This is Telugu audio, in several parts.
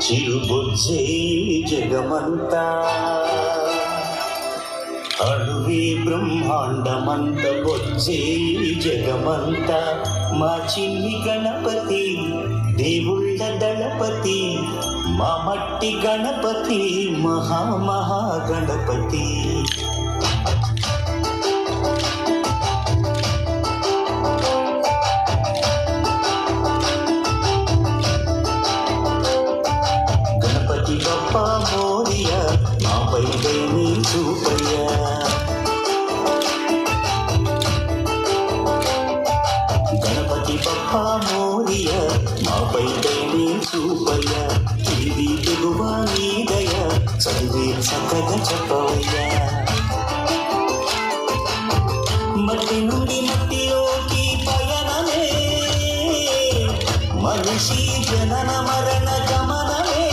చిరుబుజ్జే జగమంతా అణువే బ్రహ్మాండమంత బొజ్జే జగమంత మా చిన్ని గణపతి దేవుళ్ళ దళపతి మా మట్టి గణపతి మహామహాగణపతి. గణపతి బప్ప మోరియా మాపై దయని చూపయ్యా. గణపతి బప్ప మోరియా మాపై దయని చూపయ్యా. ఇది తెలువా నీ దయ చదివే చక్కగా చెప్పవయ్యా. మట్టి నుండి మట్టిలోకి పయనమే మనిషి జనన మరణ గమనమే.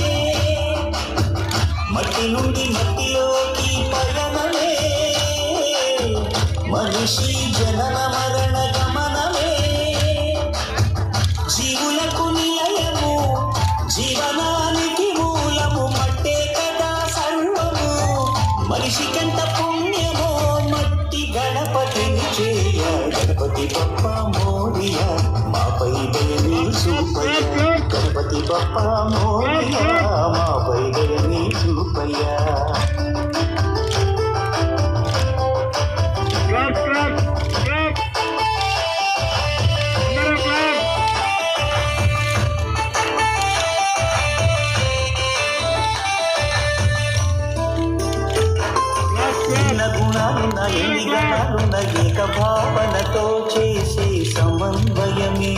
మట్టి నుండి మట్టిలోకి పయనమే మనిషి జనన మరణ గమనమే. జీవులకు నిలయము జీవనానికి మూలము మట్టే కదా సర్వము. మనిషికంత పుణ్యమో మట్టి గణపతిని చేయ. గణపతి బప్ప మోరియా మాపై దయని చూపయ్యా. గణపతి బప్ప మోరియా మాపై దయని చూపయ్యా. గుణాలున్న ఎన్ని గణాలున్న ఏక భావనతో చేసే సమన్వయమే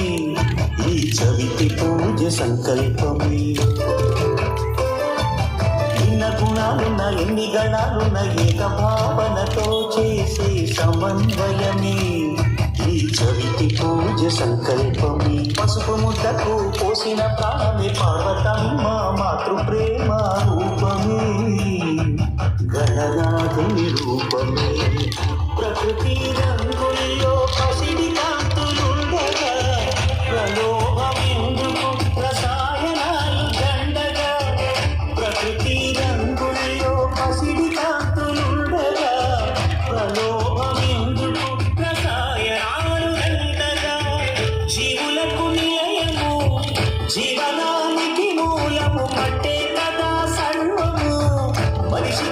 ఈ చవితి పూజ సంకల్పమే. భిన్న గుణాలున్న ఎన్ని గణాలున్న ఏక భావనతో చేసే సమన్వయమే ఈ చవితి పూజ సంకల్పమే. పసుపు ముద్దకు పోసిన ప్రాణమే పార్వతమ్మ మాతృప్రేమ రూపమే. గణనాథుని రూపమే ప్రకృతి రంగుల్లో పసిడి కాంతులుండగా ప్రలోభమెందుకు రసాయనాలు దండగా. ప్రకృతి రంగుల్లో పసిడి కాంతులుండగా ప్రలోభమెందుకు రసాయనాలు దండగా. జీవులకు నిలయము జీవనానికి మూలము మట్టే కదా సర్వము. మనిషి